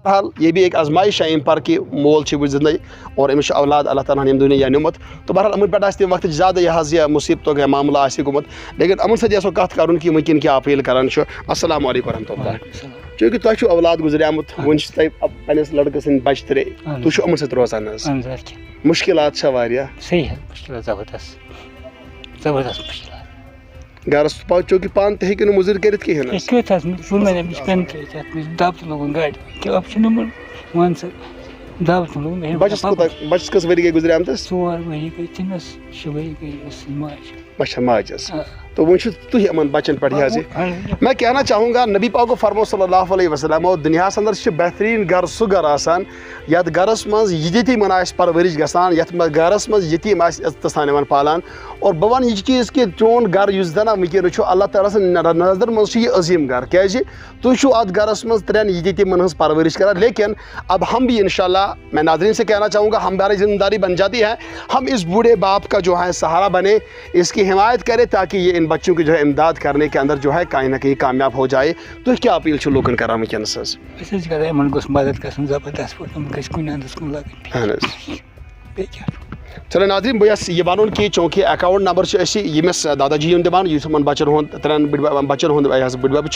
हाल ये भी एक आजमाइश है इन पर कि मोल जिंदगी और अमिस औलाद अल्लाह ताला ने दुनिया निमत तो बहरहाल अमन पे तम वक्त ज़्यादा यह मुसीबतों का मामला गुमत लेकिन अमन सो कत कर कि वह क्या अपील करान अस्सलाम वालेकुम रहमतुल्लाह चूँकि तुम औलाद गुजरियामुत वन पन्निस लड़के सद बच त्रे तुम अमन सत रोजान मुश्किलात गरस चूँकि पान तो मुजर कर बचस कस वरी गई गुजरियामतस अच्छा माजस तो वो तुम अमन बचन पे मैं कहना चाहूँगा नबी पाक को फरमो सल्लल्लाहु अलैहि वसल्लम दुनिया अंदर बेहतरीन गर सह गर आसान यत गरस मज यतीमन परवरिश गसान यत गरस मज यतीम इज्जत सान पालान और बह वन यह चीज़ कि चोन गर जन वनकन अल्लाह ताला नजर मज अजीम गर क्या तुम अत गरस मज त्रेन यतीमन हज परवरिश कर लेकिन अब हम भी इंशाल्लाह मैं नाज़रीन से कहना चाहूँगा हमारी जिम्मेदारी बन जाती है हम इस बूढ़े बाप का जो है सहारा बने इसकी हिमायत करें ताकि ये इन बच्चों की जो है इमदाद करने के अंदर जो है कहीं ना कहीं कामयाब हो जाए तो क्या अपील लोगन कर चलो नाज़रीन बस यह वन कि चूँकि अकाउंट नंबर यमिस दादाजी दिवान यमन बचन हूँ त्रेन बचन हूँ बुढ़ब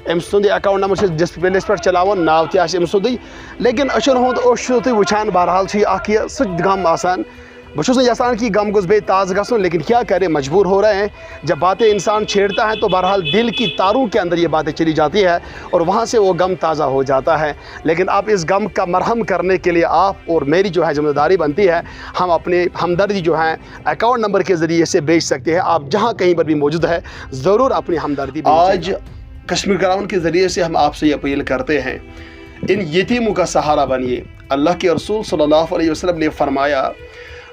अम सुंद अकाउंट नंबर डिस्प्ले पे चलान नाव तम सुंद लेकिन अचन हूँ तुम वुचान बहरहाल सह गम आसान बहुत यसान कि गम गुस बे ताज़ गसन लेकिन क्या करे मजबूर हो रहे हैं जब बातें इंसान छेड़ता है तो बहरहाल दिल की तारों के अंदर ये बातें चली जाती है और वहाँ से वो गम ताज़ा हो जाता है लेकिन अब इस गम का मरहम करने के लिए आप और मेरी जो है जिम्मेदारी बनती है हम अपने हमदर्दी जो है अकाउंट नंबर के ज़रिए से भेज सकते हैं आप जहाँ कहीं पर भी मौजूद है ज़रूर अपनी हमदर्दी आज कश्मीर ग्राउंड के ज़रिए से हम आपसे अपील करते हैं इन यतीमों का सहारा बनिए अल्लाह के रसूल सल्लल्लाहु अलैहि वसल्लम ने फरमाया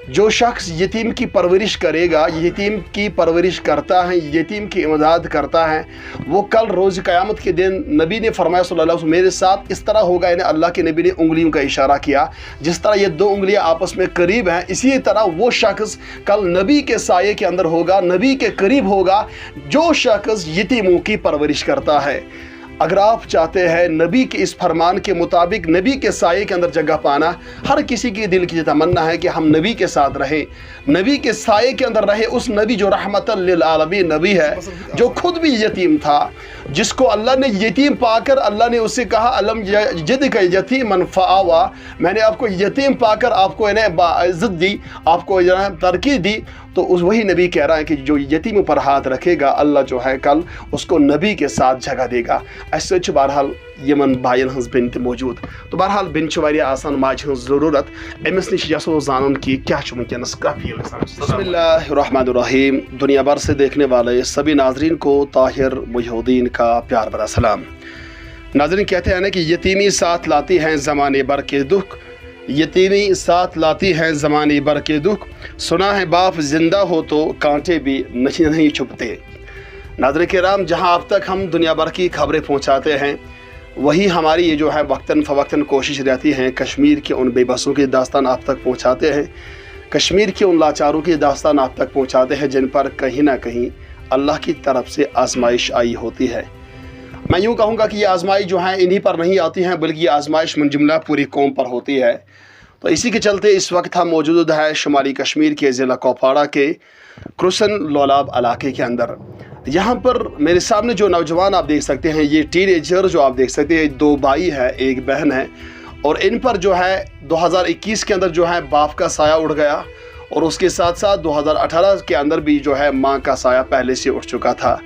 जो शख्स यतीम की परवरिश करेगा यतीम की परवरिश करता है यतीम की इमदाद करता है वो कल रोज़ क़यामत के दिन नबी ने फरमाया सल्लल्लाहु अलैहि वसल्लम मेरे साथ इस तरह होगा यानी अल्लाह के नबी ने उंगलियों का इशारा किया जिस तरह ये दो उंगलियां आपस में करीब हैं इसी तरह वो शख्स कल नबी के साये के अंदर होगा नबी के करीब होगा जो शख्स यतीमों की परवरिश करता है। अगर आप चाहते हैं नबी के इस फरमान के मुताबिक नबी के साये के अंदर जगह पाना हर किसी के दिल की तमन्ना है कि हम नबी के साथ रहें नबी के साये के अंदर रहे उस नबी जो रहमतल लिल आलमीन नबी है जो खुद भी यतीम था जिसको अल्लाह ने यतीम पाकर अल्लाह ने उससे कहा अलम जिदक यतीमन फआवा मैंने आपको यतीम पाकर आपको इज़्ज़त दी आपको तरक्की दी तो उस वही नबी कह रहा है कि जो यतीम पर हाथ रखेगा अल्लाह जो है कल उसको नबी के साथ जगह देगा ऐसे बहरहाल यमन बायन हज बिन मौजूद तो बहरहाल बिन वारिया आसान माज हज ज़रूरत अमिस नश यसो जानन कि क्या वनकस बिस्मिल्लाहिर्रहमानिर्रहीम दुनिया भर से देखने वाले सभी नाजरीन को ताहिर मुहिउद्दीन का प्यार भरा सलाम। नाजरीन कहते हैं ना कि यतीमी साथ लाती हैं ज़माने भर के दुख यतीमी साथ लाती हैं ज़माने भर के दुख सुना है बाप जिंदा हो तो कांटे भी नहीं छुपते। नाज़रीन किराम जहां अब तक हम दुनिया भर की खबरें पहुंचाते हैं वही हमारी ये जो है वक्तन फ़वक्तन कोशिश रहती है कश्मीर के उन बेबसों की दास्तान आप तक पहुंचाते हैं कश्मीर के उन लाचारों की दास्तान आप तक पहुंचाते हैं जिन पर कहीं ना कहीं अल्लाह की तरफ से आजमाइश आई होती है। मैं यूँ कहूँगा कि ये आजमाइश जो है इन्हीं पर नहीं आती हैं बल्कि ये आजमाइश मुंजमला पूरी कौम पर होती है। तो इसी के चलते इस वक्त हम मौजूद है शुमाली कश्मीर के ज़िला कुपवाड़ा के क्रुसन लोलाब इलाके के अंदर। यहाँ पर मेरे सामने जो नौजवान आप देख सकते हैं ये टीनेजर जो आप देख सकते हैं दो भाई है एक बहन है और इन पर जो है 2021 के अंदर जो है बाप का साया उड़ गया और उसके साथ साथ 2018 के अंदर भी जो है माँ का साया पहले से उठ चुका था।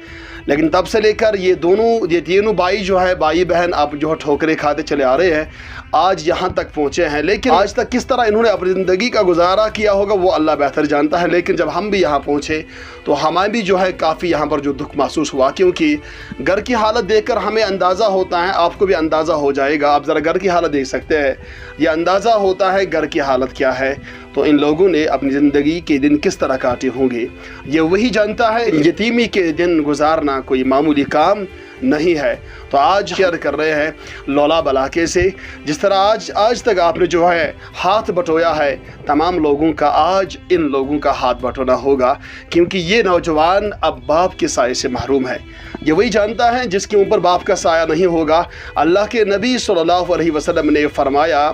लेकिन तब से लेकर ये तीनों भाई जो है भाई बहन आप जो है ठोकरें खाते चले आ रहे हैं आज यहाँ तक पहुँचे हैं। लेकिन आज तक किस तरह इन्होंने अपनी ज़िंदगी का गुजारा किया होगा वो अल्लाह बेहतर जानता है। लेकिन जब हम भी यहाँ पहुँचे तो हमें भी जो है काफ़ी यहाँ पर जो दुख महसूस हुआ क्योंकि घर की हालत देखकर हमें अंदाज़ा होता है आपको भी अंदाज़ा हो जाएगा। आप ज़रा घर की हालत देख सकते हैं ये अंदाज़ा होता है घर की हालत क्या है। تو ان لوگوں نے اپنی زندگی کے دن کس طرح کاٹے ہوں گے یہ وہی جانتا ہے. یتیمی کے دن گزارنا کوئی معمولی کام نہیں ہے. تو آج شیئر کر رہے ہیں لولاب علاقے سے. جس طرح آج تک آپ نے جو ہے ہاتھ بٹویا ہے تمام لوگوں کا, آج ان لوگوں کا ہاتھ بٹونا ہوگا, کیونکہ یہ نوجوان اب باپ کے سائے سے محروم ہے. یہ وہی جانتا ہے جس کے اوپر باپ کا سایہ نہیں ہوگا. اللہ کے نبی صلی اللہ علیہ وسلم نے فرمایا,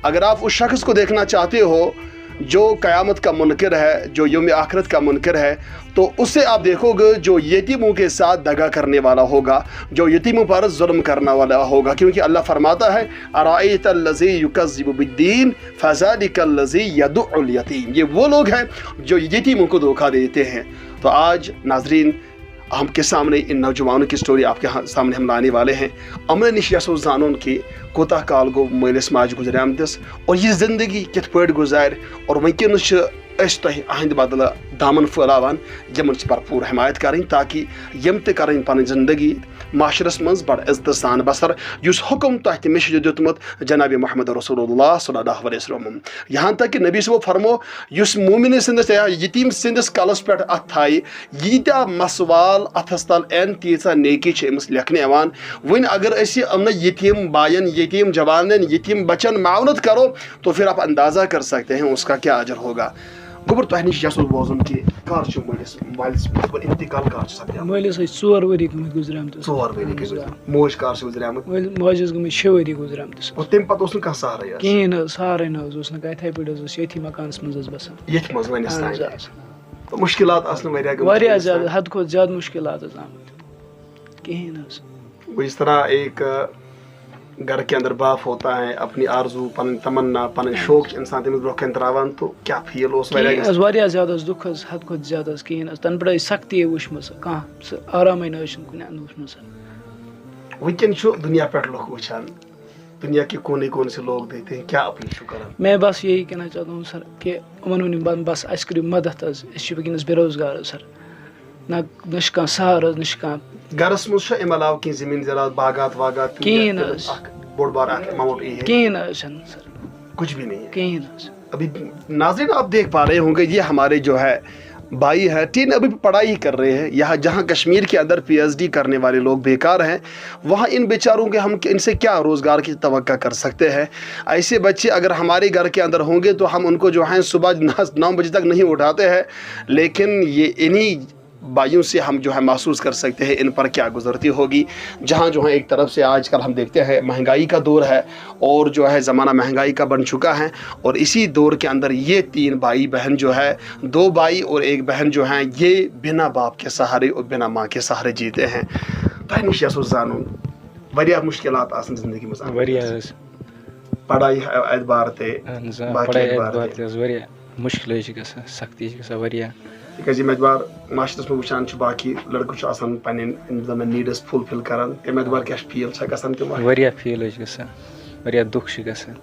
اگر آپ اس شخص کو دیکھنا چاہتے ہو جو قیامت کا منکر ہے, جو یوم آخرت کا منکر ہے, تو اسے آپ دیکھو گے جو یتیموں کے ساتھ دغا کرنے والا ہوگا, جو یتیموں پر ظلم کرنے والا ہوگا. کیونکہ اللہ فرماتا ہے ارائیت الذی یکذب بالدین فذلک الذی یدع الیتیم. یہ وہ لوگ ہیں جو یتیموں کو دھوکہ دیتے ہیں. تو آج ناظرین ہم کے سامنے ان نوجوانوں کی سٹوری آپ کے سامنے ہم لانے والے ہیں. امن نش یسو زانون کی کوتاہ کال گو مٲلِس ماجہِ گُزرے آمتِس اور یہ زندگی کِتھ پٲٹھۍ گُزارِ اور وٕنکٮ۪نس چھِ أسۍ تۄہہِ أہنٛدِ بدلہٕ دامن پھٲلاوان یِمن چھِ بھرپوٗر حمایت کَرٕنۍ تاکہِ یِم تہِ کَرٕنۍ پنٕنۍ زندگی معاشرس منٛز بڑٕ عزتہٕ سان بسر یُس حکم تۄہہِ تہِ مےٚ چھُ دیُتمُت جناب محمد رسول اللہ صلی اللہ علیہ وسلم. یہاں تک کہ نبی صٲبو فرمو یُس مومِنہِ سٕنٛدِس یا یتیٖم سٕنٛدِس کلس پٮ۪ٹھ اتھ تھایہِ ییٖتیاہ مسوال اتھس تل این تیٖژاہ نیکی چھِ أمِس لیکھنہٕ یِوان. وۄنۍ اگر أسۍ یِمن یتیٖم بایَن یتیٖم جوانن یتیٖم بچن معاونت کرو تو پھر آپ اندازہ کر سکتے ہیں اس کا کیا اجر ہوگا. گوبر تۄہہِ نِش یژھو بوزُن کہِ کر چھُ مٲلِس انتقال کر چھُ سپدیومُت؟ مٲلِس ٲسۍ 4 ؤری گٔمٕتۍ گُزریمٕتِس. 4 ؤری گٔمٕتۍ. موج کر چھِ گُزریمٕژ؟ ماجہِ ٲس گٔمٕتۍ 6 ؤری گُزریمٕتِس. اور تمہِ پتہٕ اوس نہٕ کانٛہہ سہارٕے حظ؟ کِہیٖنۍ نہٕ سہارٕے نہٕ حظ اوس نہٕ کانٛہہ. یِتھَے پٲٹھۍ حظ اوس ییٚتھی مکانس منٛز حظ بسان. ییٚتھۍ منٛز وۄنِس تانۍ مُشکِلات آسنہٕ واریاہ گٔمٕتۍ؟ واریاہ زیادٕ حد کھۄتہٕ زیادٕ مُشکِلات حظ آمٕتۍ. کِہیٖنۍ نہٕ حظ. جس طرح ایک گھر کے اندر باپ ہوتا ہے اپنی آرزو پن تمنا پن شوق انسان تمس برو کن تراوان تو کیا فیل اس واریاہ زیادٕ حظ دُکھ حظ حد کھۄتہٕ زیادٕ حظ. کِہیٖنۍ حظ تنہٕ پٮ۪ٹھ ٲسۍ سختی وٕچھمٕژ کانٛہہ سُہ آرامٕے نہ ٲسۍ کُنہِ اندٕ وٕچھمٕژ. وٕنکٮ۪ن چھُ دُنیا پٮ۪ٹھ لُکھ وٕچھان دنیا کے کونے کونے سے لوگ دیکھتے ہیں کیا اپیل چھُ کران؟ میں بس یہی کہنا چاہتا ہوں سر کہ یِمن ؤنِو بس اَسہِ کٔرِو مدد حظ. أسۍ چھِ وٕنکٮ۪نس بے روزگار حظ سر. نہ چھُ کانٛہہ سہارٕ حظ نہ چھُ کانٛہہ. گرس منٛز چھا امہِ علاوٕ کینٛہہ زٔمیٖن زرات باغات واغات؟ کِہیٖنۍ نہٕ حظ. بوڑ بار اماؤنٹ یہ ہے؟ کِہیٖنۍ نہٕ حظ چھنہٕ سر. کچھ بھی نہیں ہے. کِہیٖنۍ نہٕ حظ. ابھی ناظرین آپ دیکھ پا رہے ہوں گے یہ ہمارے جو ہے بھائی ہے تین ابھی پڑھائی کر رہے ہیں یہاں جہاں کشمیر کے اندر پی ایچ ڈی کرنے والے لوگ بیکار ہیں وہاں ان بیچاروں کے ہم ان سے کیا روزگار کی توقع کر سکتے ہیں. ایسے بچے اگر ہمارے گھر کے اندر ہوں گے تو ہم ان کو جو ہیں صبح 9 بجے تک نہیں اٹھاتے ہیں لیکن یہ انہی بھائیوں سے ہم جو ہے محسوس کر سکتے ہیں ان پر کیا گزرتی ہوگی. جہاں جو ہے ایک طرف سے آج کل ہم دیکھتے ہیں مہنگائی کا دور ہے اور جو ہے زمانہ مہنگائی کا بن چکا ہے اور اسی دور کے اندر یہ 3 بھائی بہن جو ہے 2 بھائی اور 1 بہن جو ہیں یہ بنا باپ کے سہارے اور بنا ماں کے سہارے جیتے ہیں. تۄہہِ نِش یژھو زانُن واریاہ مُشکِلات آسان زندگی منٛز؟ پڑھائی اعتبار تہِ واریاہ مُشکِلٕے چھِ گژھان سختی چھِ گژھان واریاہ. تِکیٛازِ ییٚمہِ اعتبار معاشرس منٛز وٕچھان چھِ باقٕے لڑکہٕ چھُ آسان پنٕنۍ یِم زن نیٖڈٕس فُل فِل کران تَمہِ اعتبار کیٛاہ چھِ فیٖل چھا گژھان تِم؟ واریاہ فیٖل حظ چھِ گژھان واریاہ دُکھ چھِ گژھان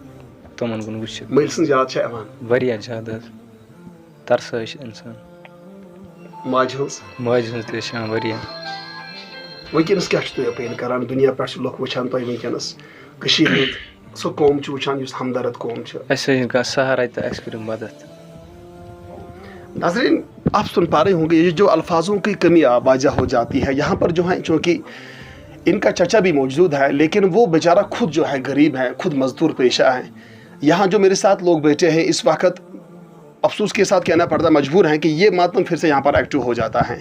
تِمن کُن وٕچھِتھ. مٲلۍ سٕنٛز یاد چھا یِوان؟ واریاہ زیادٕ حظ ترسان حظ چھِ اِنسان. ماجہِ ہٕنٛز؟ ماجہِ ہٕنٛز تہِ حظ چھِ یِوان واریاہ. وٕنکٮ۪نس کیٛاہ چھُ تُہۍ اپیل کران دُنیا پٮ۪ٹھ چھِ لُکھ وٕچھان تۄہہِ وٕنکٮ۪نس کٔشیٖرِ ہٕنٛز سۄ قوم چھِ وٕچھان یُس ہمدرد قوم چھِ اَسہِ حظ چھِنہٕ کانٛہہ سہارا تہٕ اَسہِ کٔرِو مدد. ناظرین آپ سن پا رہے ہوں گے یہ جو الفاظوں کی کمی واضح ہو جاتی ہے یہاں پر جو ہے چونکہ ان کا چچا بھی موجود ہے لیکن وہ بیچارہ خود جو ہے غریب ہے خود مزدور پیشہ ہے. یہاں جو میرے ساتھ لوگ بیٹھے ہیں اس وقت افسوس کے ساتھ کہنا پڑتا مجبور ہیں کہ یہ ماتم پھر سے یہاں پر ایکٹیو ہو جاتا ہے.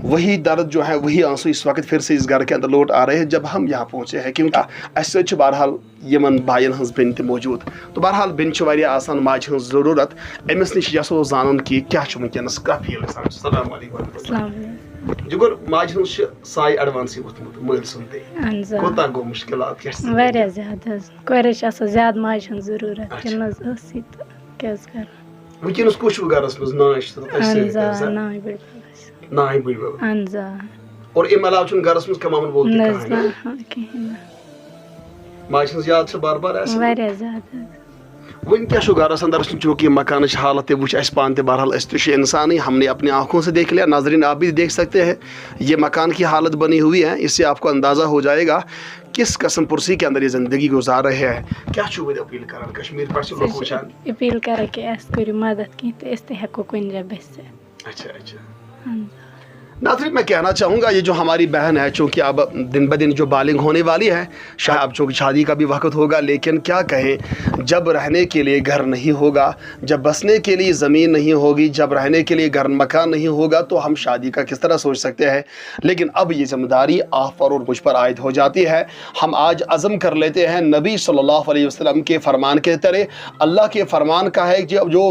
وہی درد جو ہے وہی آنسو اس وقت پھر سے اس گھر کے اندر لوٹ آ رہے ہیں جب ہم یہاں پہنچے ہیں کیونکہ اسے چھِ بہرحال یمن بھائین ہنز بین تہِ موجود تو بہرحال بین چھِ واریاہ آسان ماجہِ ہنز ضروٗرت أمِس نِش یژھو زانُن کہِ کیٛاہ چھُ وٕنکٮ۪نس کانٛہہ فیٖل گژھان. السلام علیکم. جگر ماجہِ ہنز چھِ سایہِ ایڈوانسٕے ووٚتھمُت مٲلۍ سُنٛد تہِ کوتاہ گوٚو مُشکِلات کیٛاہ چھِ؟ واریاہ زیادٕ حظ کورٮ۪ن چھِ آسان زیادٕ ماجہِ ہٕنز ضروٗرت تِم حظ ٲسٕے تہٕ کیٛاہ حظ کرو. وٕنکٮ۪نس کُس چھُو گرس منٛز نانۍ چھِ نانۍ بٔڑۍ بب نانۍ بٔڑۍ بب اہن حظ. اور امہِ علاوٕ چھُنہٕ گرس منٛز کماون وول تہِ کٕہٕنۍ؟ کِہیٖنۍ نہٕ. ماجہِ ہٕنٛز یاد چھِ بار بار آسان واریاہ زیادٕ حظ. वन क्या गरस अंदर चूँकि मकान हालत वो पान बहरहाल इंसान ही हमने अपनी आंखों से देख लिया, नाजरीन आप भी देख सकते हैं ये मकान की हालत बनी हुई है। इससे आपको अंदाज़ा हो जाएगा किस कसम पुरसी के अंदर ये ज़िंदगी गुजार रहे हैं। क्या अपील कर कश्मीर पर अपील कर मदद की तो कुन जब से। अच्छा अच्छा नाज़रीन मैं कहना चाहूँगा ये जो हमारी बहन है चूँकि अब दिन ब दिन जो बालिग होने वाली है, शायद अब चूँकि शादी का भी वक्त होगा, लेकिन क्या कहें जब रहने के लिए घर नहीं होगा, जब बसने के लिए ज़मीन नहीं होगी, जब रहने के लिए घर मकान नहीं होगा तो हम शादी का किस तरह सोच सकते हैं। लेकिन अब ये ज़िम्मेदारी आप पर और मुझ पर आयद हो जाती है। हम आज अज़म कर लेते हैं नबी सल्लल्लाहु अलैहि वसल्लम के फरमान के तरह। अल्लाह के फरमान का है कि जो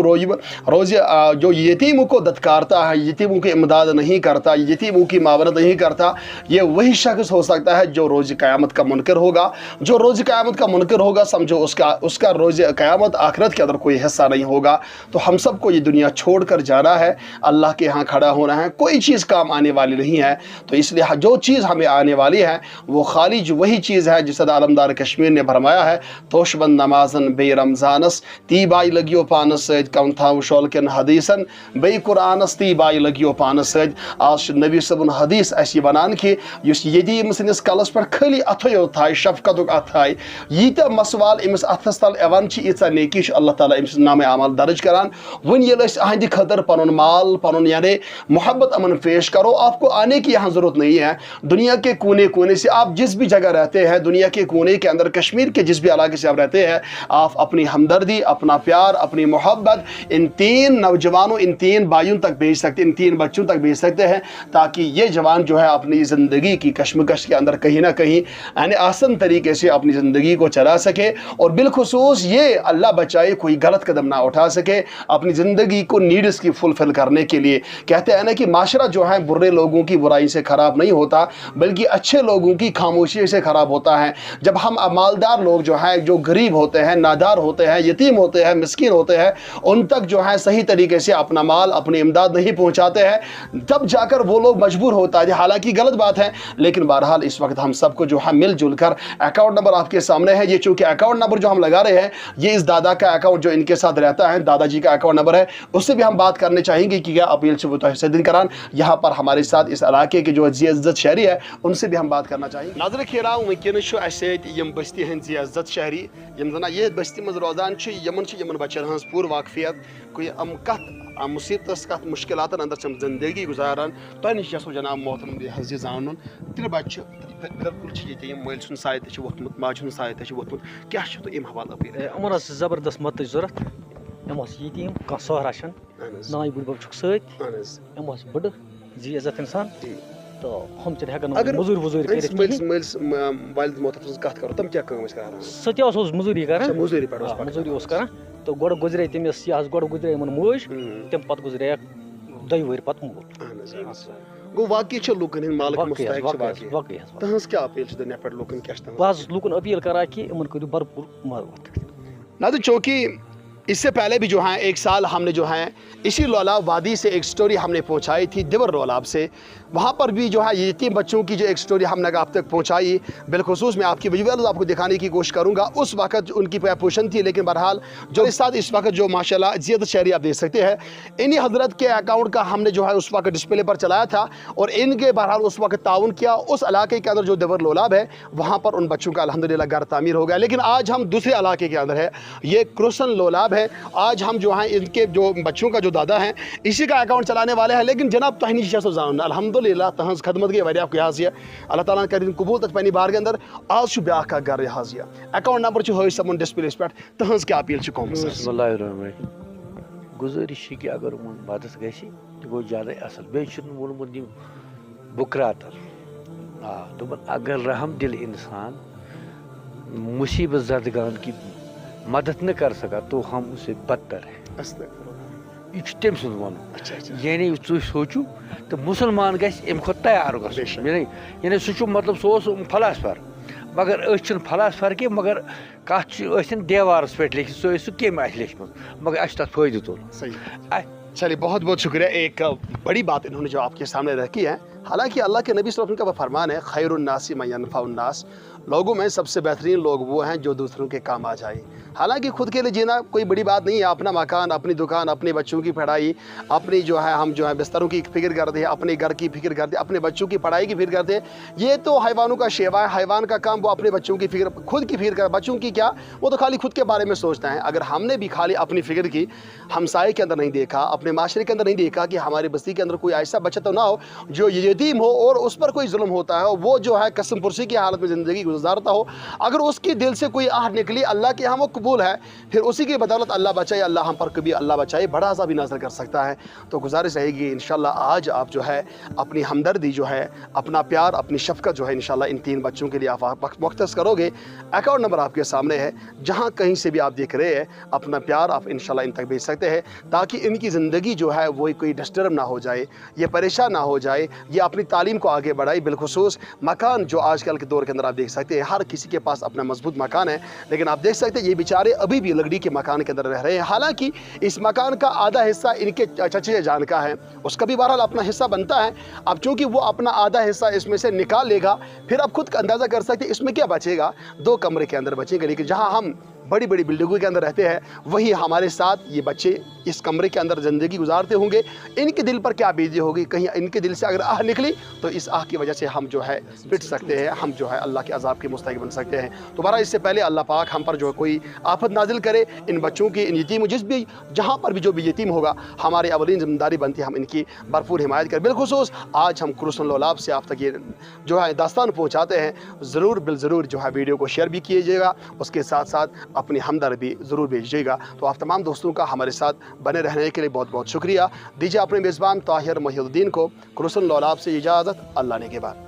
रोज़ जो यतीमों को दत्कारता है, यतीमों की इमदाद नहीं करता, यतीमों की मावनत नहीं करता, ये वही शख्स हो सकता है जो रोज़ क़यामत का मुनकर होगा। जो रोज़ क़यामत का मुनकर होगा समझो उसका रोज़ क़यामत आखिरत के अंदर कोई हिस्सा नहीं होगा। तो हम सबको ये दुनिया छोड़ कर जाना है, अल्लाह के यहाँ खड़ा होना है, कोई चीज़ काम आने वाली नहीं है। तो इसलिए जो चीज़ हमें आने वाली है वो खाली जो वही चीज़ है जिस आलमदार कश्मीर ने फरमाया है, तोशबंद नमाजन बे रमज़ानस ती बाई लगियो पानस सद कम था शोलकन हदीसन बे कुरानस ती बाई लगियो पानस सद। आज नबी सबन हदीस ऐसी बनान कि यतीम सनिस कलस पर खाली अथो योत थाय शफकतुक अथ थाय यीत मसवाल अमिस अथस तल एवन ईचा नेकी अल्लाह ताला अमिस नाम अमल दर्ज करान। वन ये अहद खतर पन माल पन यानी मोहब्बत अमन पेश करो, आपको आने की यहाँ ज़रूरत नहीं है। दुनिया के कोने कोने से आप जिस भी जगह रहते हैं, दुनिया के कोने के अंदर कश्मीर के जिस भी इलाके से आप रहते हैं, आप अपनी हमदर्दी, अपना प्यार, अपनी मोहब्बत इन तीन नौजवानों, इन तीन भाइयों तक भेज सकते, इन तीन बच्चों तक भेज सकते हैं, ताकि ये जवान जो है अपनी ज़िंदगी की कश्मकश के अंदर कहीं ना कहीं यानी आसान तरीके से अपनी ज़िंदगी को चला सके। और बिलखुसूस ये अल्लाह बचाए कोई गलत कदम ना उठा सके अपनी ज़िंदगी को नीड्स की फुलफिल करने के लिए। कहते हैं ना कि माशरा जो है बुरे लोगों की बुराई से ख़राब नहीं होता, बल्कि अच्छे लोगों की खामोशी से ख़राब होता है। जब हम मालदार लोग जो हैं, जो गरीब होते हैं, नादार होते हैं, यतीम होते हैं, मिस्कीन होते हैं, उन तक जो है सही तरीके से अपना माल, अपनी इमदाद नहीं पहुँचाते हैं, तब जाकर वो लोग मजबूर होता है। हालांकि गलत बात है, लेकिन बहरहाल इस वक्त हम सबको जो है मिलजुल कर अकाउंट नंबर आपके सामने है। ये चूँकि अकाउंट नंबर जो हम लगा रहे हैं ये इस दादा का अकाउंट जो इनके साथ रहता है, दादाजी का अकाउंट नंबर है, उससे भी हम बात करने चाहेंगे कि क्या अपील से वो तहसीन करान। यहाँ पर हमारे साथ इस इलाके के जो इज्जत शहरी है उनसे भी हम बात करना चाहेंगे। नाज़रीन किराम वनकन बस्ती हंद इज्जत शहरी जना ये बस्ती मज रोजान यमन बचन हज पूर वाकफियत कोई अम कत मुसीबत कत मुश्किल अंदर जिंदगी गुजारान तह नश जनाब मोहतरम हज जान त्रे बच्चे बिल्कुल मल सुन साय वोथमुत माज सुन साय वोथमुत क्या तो अम हवाल अपील यमन जबरदस्त मत जरूरत यम यतीम कह सहरा नाय बुढ़ बब सम बड़ जी इज्जत इंसान तो हम हेकन मजूर वजूर सह मजूरी कर मजूरी कर तो गोड़ गुजरे तमिस गोड़ गुजरे मोज तम पे गुजरे दो वर पे मोल गो वाकई लूकन मालिक क्या अपील लूकन क्या बस लूकन अपील करा कि इन करो भरपूर मदद ना। तो चूँकि इससे पहले भी जो है एक साल हमने जो है इसी लोलाब वादी से एक स्टोरी हमने पहुंचाई थी दिवर लोलाब से, वहाँ पर भी जो है ये तीन बच्चों की जो एक स्टोरी हमने आप तक पहुंचाई। बिलखुसूस मैं आपकी विजुअल्स आपको दिखाने की कोशिश करूँगा। उस वक्त उनकी पोजीशन थी, लेकिन बहरहाल जो इस साथ इस वक्त जो माशाल्लाह ज़ियत शहरी आप देख सकते हैं, इन्हीं हजरत के अकाउंट का हमने जो है उस वक्त डिस्प्ले पर चलाया था और इनके बहरहाल उस वक्त ताउन किया। उस इलाके के अंदर जो दिवर लोलाब है वहाँ पर उन बच्चों का अल्हम्दुलिल्लाह घर तामीर हो गया। लेकिन आज हम दूसरे इलाके के अंदर है, ये क्रोसन लोलाब है। आज हम जो हैं इनके जो बच्चों का जो दादा हैं इसी का अकाउंट चलाने वाले हैं। लेकिन जनाब तहनी जान अल्हम्दुलिल्लाह तहस खदमत गई वारिया हाजिया अल्लाह ताला कर कबूल तक पनी बार के अंदर आज ब्या का घर हाजिया अकाउंट नंबर हो समन डिस्प्ले पे तहस क्या अपील गुजारिश कि अगर मदद गो ज्यादा असल बे वोनमुत बुकरातर दोपन अगर रहम दिल इंसान मुसीबत ज़दगान की मदद न कर सका तो हम उसे बदतर है। यह तम सुन वन यानी तुम सोचू तो मुसलमान गम खो तैयार यानी सह मतलब सह फलासफर मगर फलासफर कि मगर कत देवारस पे लिखित सह कम लिखम मगर अत फायदे तुल। चलिए बहुत बहुत शुक्रिया। एक बड़ी बात इन्होंने जो आपके सामने रखी है। हालांकि अल्लाह के नबी सल्लल्लाहु अलैहि वसल्लम का फरमान है खैरुन्नासी मन यनफउन्नास, लोगों में सबसे बेहतरीन लोग वो हैं जो दूसरों के काम आ जाए। हालांकि खुद के लिए जीना कोई बड़ी बात नहीं है, अपना मकान, अपनी दुकान, अपने बच्चों की पढ़ाई, अपनी जो है हम जो है बिस्तरों की फिक्र करते हैं, अपने घर की फिक्र करते हैं, अपने बच्चों की पढ़ाई की फिक्र करते हैं, ये तो हैवानों का शेवा है। हैवान का काम वो अपने बच्चों की फिक्र, खुद की फिक्र कर, बच्चों की क्या, वो तो खाली खुद के बारे में सोचता है। अगर हमने भी खाली अपनी फिक्र की, हमसाए के अंदर नहीं देखा, अपने माशरे के अंदर नहीं देखा कि हमारी बस्ती के अंदर कोई ऐसा बच्चा तो ना हो जो यतीम हो और उस पर कोई जुल्म होता है, वो जो है कसम पुरसी की हालत में ज़िंदगी गुजारता हो, अगर उसके दिल से कोई आह निकली, अल्लाह के यहाँ वो कबूल है, फिर उसी की बदौलत अल्लाह बचाए, अल्लाह हम पर कभी अल्लाह बचाए बड़ा सा भी नाज़िल कर सकता है। तो गुजारिश रहेगी इंशाल्लाह आज आप जो है अपनी हमदर्दी जो है, अपना प्यार, अपनी शफ़क़त जो है इंशाल्लाह इन 3 बच्चों के लिए आप मुख्तस करोगे। अकाउंट नंबर आपके सामने है, जहाँ कहीं से भी आप देख रहे हैं अपना प्यार आप इंशाल्लाह इन तक भेज सकते हैं, ताकि इनकी ज़िंदगी जो है वो कोई डिस्टर्ब ना हो जाए, ये परेशान ना हो जाए, ये अपनी तालीम को आगे बढ़ाए। बिलखुसूस मकान जो आजकल के दौर के अंदर आप देख सकते हैं, हर किसी के पास अपना मजबूत मकान है, लेकिन आप देख सकते हैं ये बेचारे अभी भी लकड़ी के मकान के अंदर रह रहे हैं। हालांकि इस मकान का आधा हिस्सा इनके चचे जान का है, उसका भी बहरहाल अपना हिस्सा बनता है। अब चूंकि वो अपना आधा हिस्सा इसमें से निकाल लेगा, फिर आप खुद अंदाज़ा कर सकते हैं इसमें क्या बचेगा, 2 कमरे के अंदर बचेंगे। लेकिन जहाँ हम बड़ी बड़ी बिल्डिंगों के अंदर रहते हैं, वही हमारे साथ ये बच्चे इस कमरे के अंदर ज़िंदगी गुजारते होंगे। इनके दिल पर क्या बीती होगी, कहीं इनके दिल से अगर आह निकली तो इस आह की वजह से हम जो है पिट सकते हैं, हम जो है अल्लाह के अजाब के मुस्तहिक बन सकते हैं। तो बहरहाल इससे पहले अल्लाह पाक हम पर जो कोई आफत नाजिल करे, इन बच्चों की, इन यतीम, जिस भी जहाँ पर भी जो भी यतीम होगा, हमारी अवलीन ज़िम्मेदारी बनती है हम इनकी भरपूर हिमायत करें। बिलखुसूस आज हम क्रूसन लौलाब से आप तक ये जो है दास्तान पहुँचाते हैं, ज़रूर बिलज़रूर जो है वीडियो को शेयर भी कीजिएगा, उसके साथ साथ अपनी हमदर्दी ज़रूर भेजिएगा। तो आप तमाम दोस्तों का हमारे साथ बने रहने के लिए बहुत बहुत शुक्रिया। दीजिए अपने मेज़बान ताहिर मोहिउद्दीन को क्रूसन लौलाब से इजाज़त, अल्लाह ने के बाद।